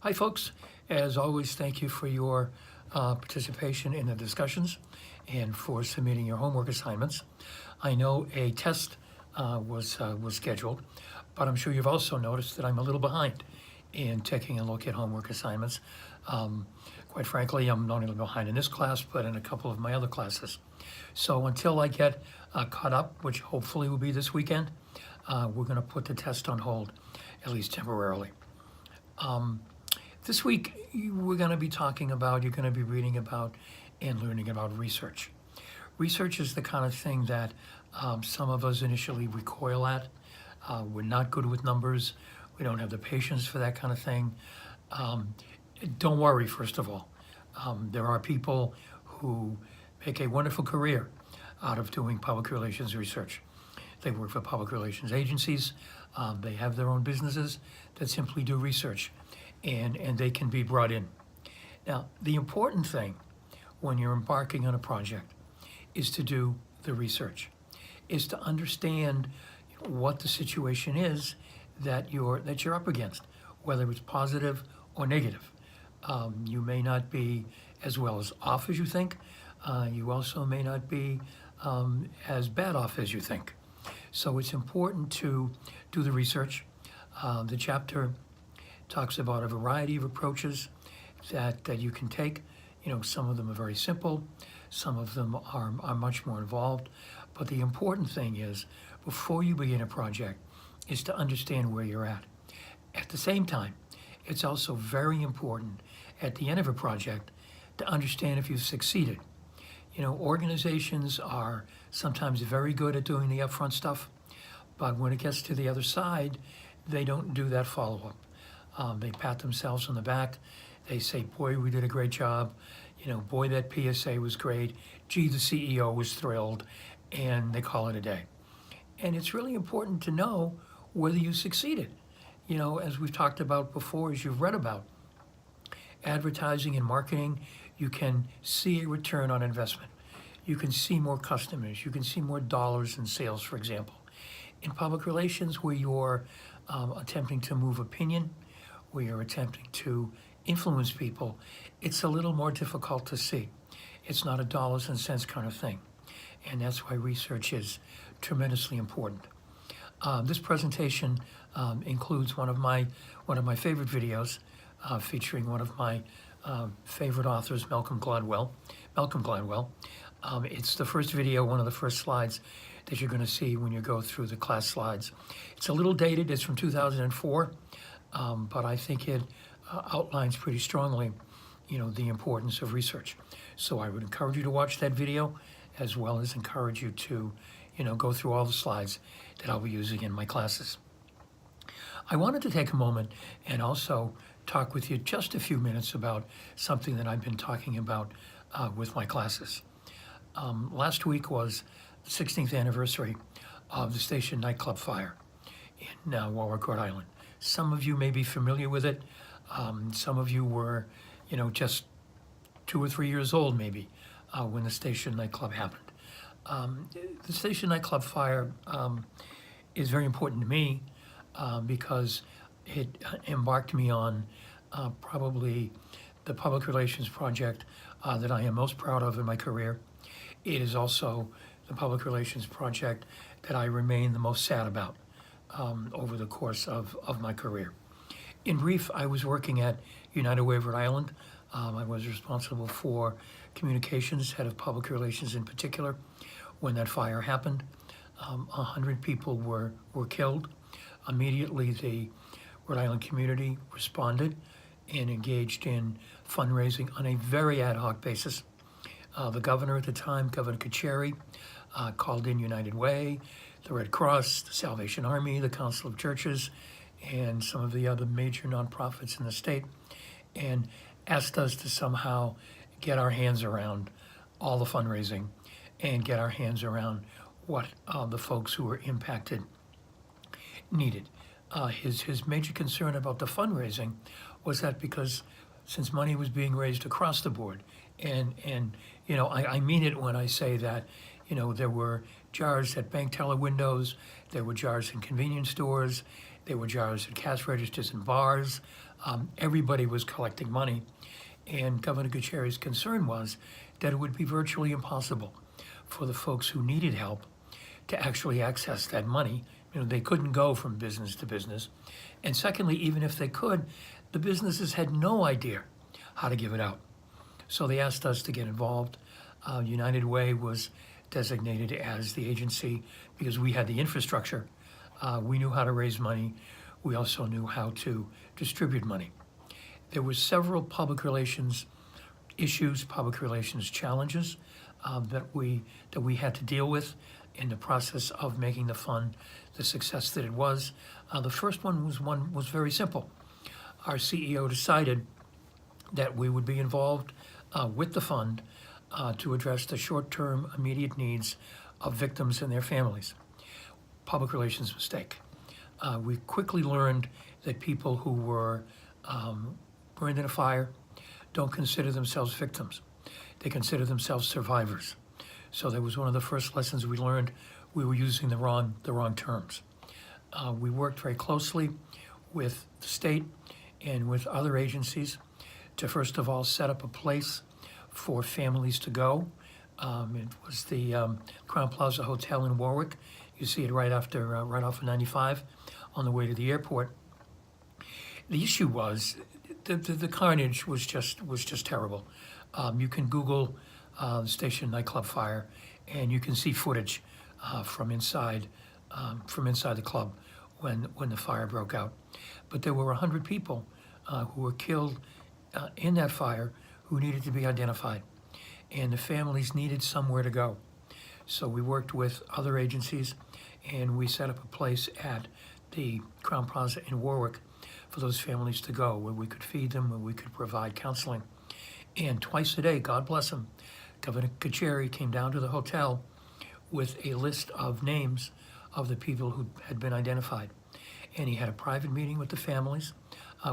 Hi, folks. As always, thank you for your participation in the discussions and for submitting your homework assignments. I know a test was scheduled, but I'm sure you've also noticed that I'm a little behind in taking a look at homework assignments. Quite frankly, I'm not only behind in this class, but in a couple of my other classes. So until I get caught up, which hopefully will be this weekend, we're going to put the test on hold, at least temporarily. This week, we're going to be talking about, you're going to be reading about and learning about research. Research is the kind of thing that some of us initially recoil at. We're not good with numbers. We don't have the patience for that kind of thing. Don't worry, first of all. There are people who make a wonderful career out of doing public relations research. They work for public relations agencies. They have their own businesses that simply do research, and they can be brought in. Now, the important thing when you're embarking on a project is to do the research, is to understand what the situation is that you're up against, whether it's positive or negative. You may not be as well as off as you think. You also may not be as bad off as you think. So it's important to do the research. The chapter talks about a variety of approaches that you can take. You know, some of them are very simple, some of them are much more involved. But the important thing is, before you begin a project, is to understand where you're at. At the same time, it's also very important at the end of a project to understand if you've succeeded. You know, organizations are sometimes very good at doing the upfront stuff, but when it gets to the other side, they don't do that follow-up. They pat themselves on the back. They say, boy, we did a great job. You know, boy, that PSA was great. Gee, the CEO was thrilled, and they call it a day. And it's really important to know whether you succeeded. You know, as we've talked about before, as you've read about, advertising and marketing, you can see a return on investment. You can see more customers. You can see more dollars in sales, for example. In public relations, where you're attempting to move opinion, where you're attempting to influence people, it's a little more difficult to see. It's not a dollars and cents kind of thing. And that's why research is tremendously important. This presentation includes one of my favorite videos featuring one of my favorite authors, Malcolm Gladwell. It's the first video, one of the first slides that you're going to see when you go through the class slides. It's a little dated. It's from 2004, but I think it outlines pretty strongly, you know, the importance of research. So I would encourage you to watch that video, as well as encourage you to, you know, go through all the slides that I'll be using in my classes. I wanted to take a moment and also talk with you just a few minutes about something that I've been talking about with my classes. Last week was the 16th anniversary of the Station nightclub fire in Warwick, Rhode Island. Some of you may be familiar with it. Some of you were, you know, just 2 or 3 years old maybe when the Station nightclub happened. The Station nightclub fire is very important to me because it embarked me on probably the public relations project that I am most proud of in my career. It is also the public relations project that I remain the most sad about over the course of my career. In brief, I was working at United Way of Rhode Island. I was responsible for communications, head of public relations in particular, when that fire happened. 100 people were killed. Immediately, the Rhode Island community responded and engaged in fundraising on a very ad hoc basis. The governor at the time, Governor Kacheri, called in United Way, the Red Cross, the Salvation Army, the Council of Churches, and some of the other major nonprofits in the state, and asked us to somehow get our hands around all the fundraising and get our hands around what the folks who were impacted needed. His major concern about the fundraising was that because since money was being raised across the board, and you know, I mean it when I say that, you know, there were jars at bank teller windows, there were jars in convenience stores, There were jars at cash registers and bars. Everybody was collecting money. And Governor Gutierrez's concern was that it would be virtually impossible for the folks who needed help to actually access that money. They couldn't go from business to business. And secondly, even if they could, the businesses had no idea how to give it out. So they asked us to get involved. United Way was designated as the agency because we had the infrastructure. We knew how to raise money. We also knew how to distribute money. There were several public relations issues, public relations challenges that we had to deal with in the process of making the fund the success that it was. The first one was very simple. Our CEO decided that we would be involved with the fund to address the short-term immediate needs of victims and their families. Public relations mistake. We quickly learned that people who were burned in a fire don't consider themselves victims. They consider themselves survivors. So that was one of the first lessons we learned. We were using the wrong terms. We worked very closely with the state and with other agencies to first of all set up a place for families to go. It was the Crown Plaza Hotel in Warwick. You see it right off of 95 on the way to the airport. The issue was the carnage was just terrible. You can Google the Station nightclub fire, and you can see footage from inside the club when the fire broke out. But there were 100 people who were killed in that fire who needed to be identified, and the families needed somewhere to go. So we worked with other agencies, and we set up a place at the Crown Plaza in Warwick for those families to go, where we could feed them, where we could provide counseling. And twice a day, God bless him, Governor Gutierrez came down to the hotel with a list of names of the people who had been identified. And he had a private meeting with the families.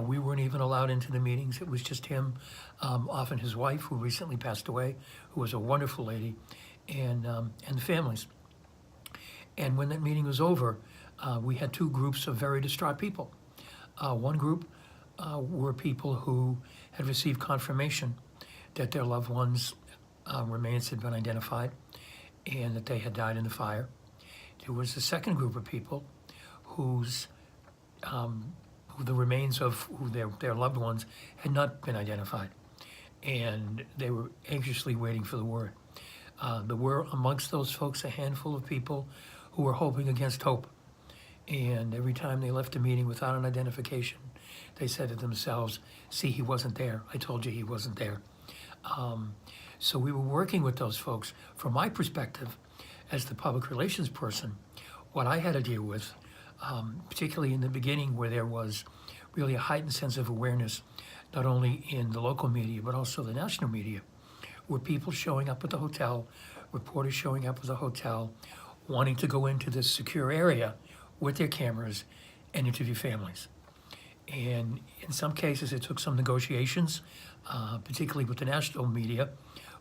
We weren't even allowed into the meetings. It was just him, often his wife, who recently passed away, who was a wonderful lady, and the families. And when that meeting was over, we had two groups of very distraught people. One group were people who had received confirmation that their loved ones' remains had been identified and that they had died in the fire. There was a second group of people whose the remains of their loved ones had not been identified, and they were anxiously waiting for the word. There were amongst those folks a handful of people who were hoping against hope, and every time they left a meeting without an identification, they said to themselves, "See, he wasn't there. I told you he wasn't there." So we were working with those folks. From my perspective, as the public relations person, what I had to deal with, particularly in the beginning where there was really a heightened sense of awareness, not only in the local media, but also the national media, were people showing up at the hotel, reporters showing up at the hotel, wanting to go into this secure area with their cameras and interview families. And in some cases, it took some negotiations, particularly with the national media,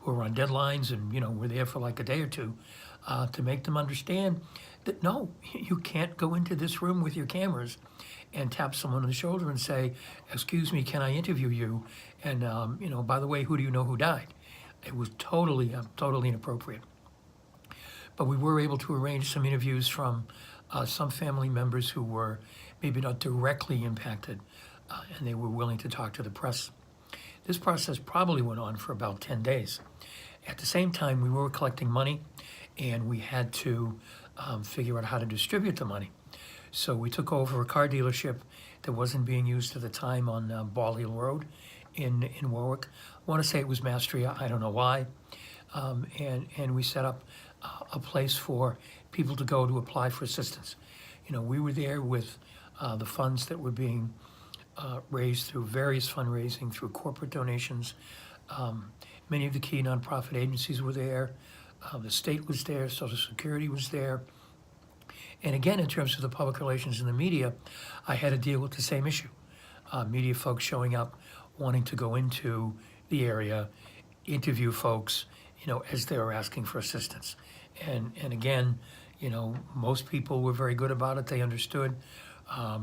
who were on deadlines and were there for like a day or two, to make them understand that no, you can't go into this room with your cameras and tap someone on the shoulder and say, "Excuse me, can I interview you? And by the way, who do you know who died?" It was totally inappropriate. But we were able to arrange some interviews from some family members who were maybe not directly impacted, and they were willing to talk to the press. This process probably went on for about 10 days. At the same time, we were collecting money, and we had to figure out how to distribute the money. So we took over a car dealership that wasn't being used at the time on Ball Hill Road in Warwick. I want to say it was Mastria, I don't know why. And we set up a place for people to go to apply for assistance. We were there with the funds that were being raised through various fundraising, through corporate donations. Many of the key nonprofit agencies were there. The state was there, Social Security was there. And again, in terms of the public relations and the media, I had to deal with the same issue. Media folks showing up, wanting to go into the area, interview folks, as they were asking for assistance. And again, most people were very good about it. They understood.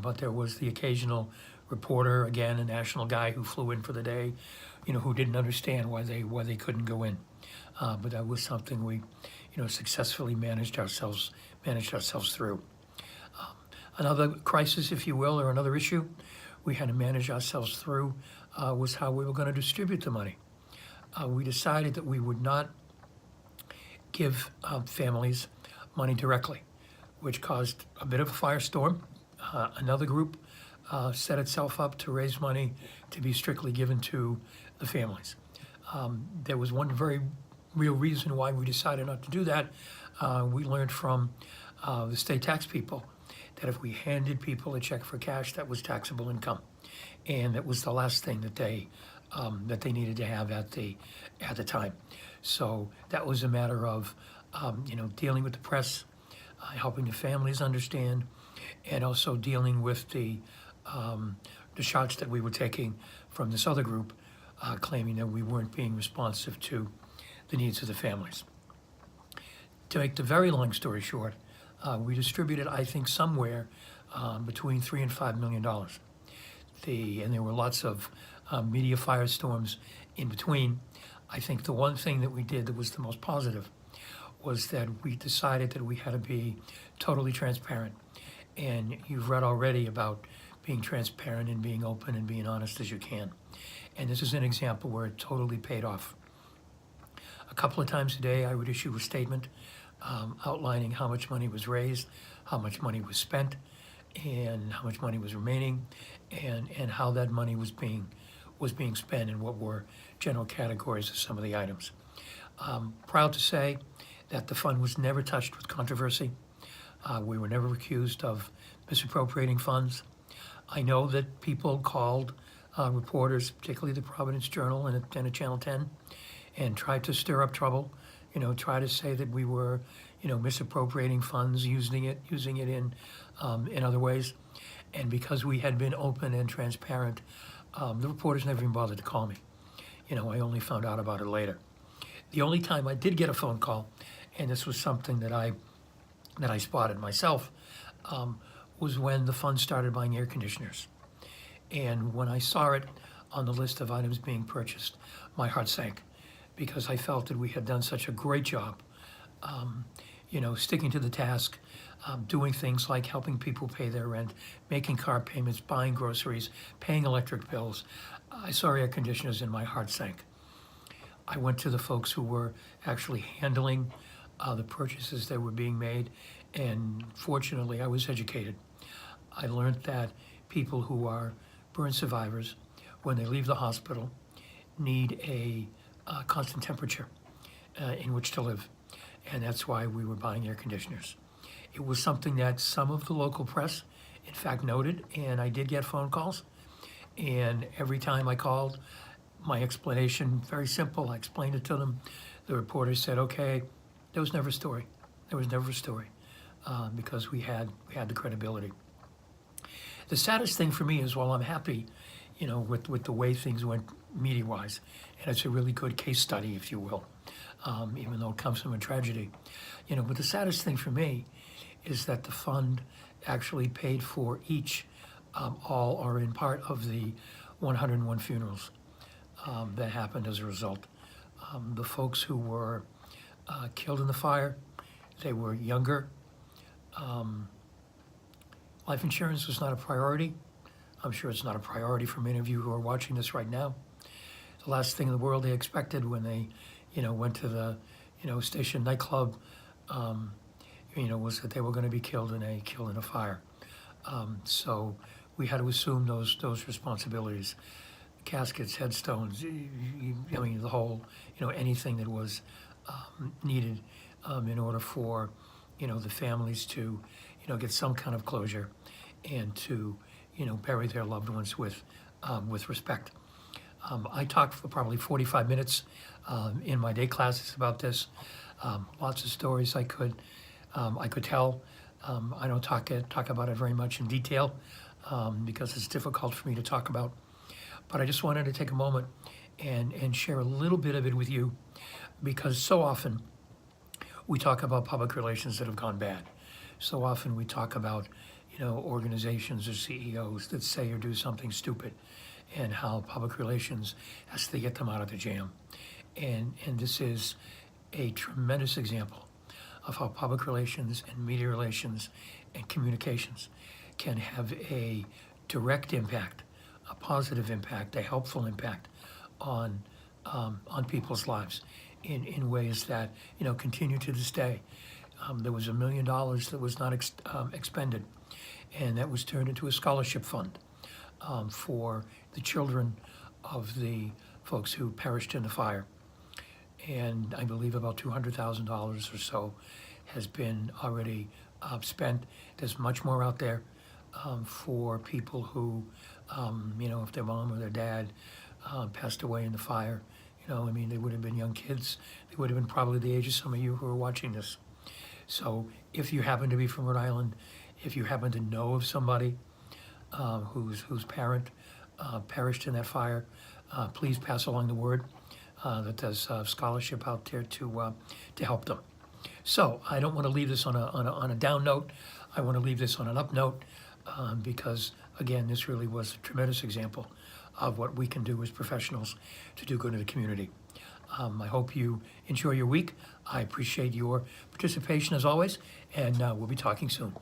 but there was the occasional reporter, again, a national guy who flew in for the day, who didn't understand why they couldn't go in. But that was something we, successfully managed ourselves through. Another crisis, if you will, or another issue we had to manage ourselves through was how we were going to distribute the money. We decided that we would not give families money directly, which caused a bit of a firestorm. Another group set itself up to raise money to be strictly given to the families. There was one very real reason why we decided not to do that. We learned from the state tax people that if we handed people a check for cash, that was taxable income, and that was the last thing that they needed to have at the time. So that was a matter of dealing with the press, helping the families understand, and also dealing with the shots that we were taking from this other group, claiming that we weren't being responsive to the needs of the families. To make the very long story short, we distributed, I think, somewhere between $3 and $5 million. And there were lots of media firestorms in between. I think the one thing that we did that was the most positive was that we decided that we had to be totally transparent. And you've read already about being transparent and being open and being honest as you can. And this is an example where it totally paid off. A couple of times a day, I would issue a statement outlining how much money was raised, how much money was spent, and how much money was remaining, and how that money was being spent, and what were general categories of some of the items. Proud to say that the fund was never touched with controversy. We were never accused of misappropriating funds. I know that people called reporters, particularly the Providence Journal and Channel 10, and tried to stir up trouble, try to say that we were, misappropriating funds, using it in other ways. And because we had been open and transparent, the reporters never even bothered to call me. I only found out about it later. The only time I did get a phone call, and this was something that I spotted myself, was when the fund started buying air conditioners. And when I saw it on the list of items being purchased, my heart sank, because I felt that we had done such a great job, sticking to the task, doing things like helping people pay their rent, making car payments, buying groceries, paying electric bills. I saw air conditioners and my heart sank. I went to the folks who were actually handling the purchases that were being made, and fortunately I was educated. I learned that people who are burn survivors, when they leave the hospital, need a constant temperature in which to live, and that's why we were buying air conditioners. It was something that some of the local press, in fact, noted, and I did get phone calls, and every time I called, my explanation, very simple, I explained it to them. The reporter said, okay, there was never a story. Because we had the credibility. The saddest thing for me is, while I'm happy, with the way things went media-wise, and it's a really good case study, if you will, even though it comes from a tragedy. But the saddest thing for me is that the fund actually paid for each, all or in part, of the 101 funerals that happened as a result. The folks who were killed in the fire, they were younger. Life insurance was not a priority. I'm sure it's not a priority for many of you who are watching this right now. The last thing in the world they expected when they, went to the, station nightclub, was that they were going to be killed in a fire. So we had to assume those responsibilities, caskets, headstones, the whole, anything that was needed in order for, the families to, get some kind of closure, and to, bury their loved ones with respect. I talked for probably 45 minutes in my day classes about this. Lots of stories I could tell. I don't talk about it very much in detail because it's difficult for me to talk about. But I just wanted to take a moment and share a little bit of it with you, because so often we talk about public relations that have gone bad. So often we talk about, organizations or CEOs that say or do something stupid, and how public relations has to get them out of the jam. And this is a tremendous example of how public relations and media relations and communications can have a direct impact, a positive impact, a helpful impact on people's lives in ways that continue to this day. There was $1 million that was not expended, and that was turned into a scholarship fund for the children of the folks who perished in the fire. And I believe about $200,000 or so has been already spent. There's much more out there for people who, if their mom or their dad passed away in the fire, they would have been young kids. They would have been probably the age of some of you who are watching this. So if you happen to be from Rhode Island, if you happen to know of somebody whose parent perished in that fire, please pass along the word that there's a scholarship out there to help them. So I don't want to leave this on a down note. I want to leave this on an up note because, again, this really was a tremendous example of what we can do as professionals to do good in the community. I hope you enjoy your week. I appreciate your participation as always, and we'll be talking soon.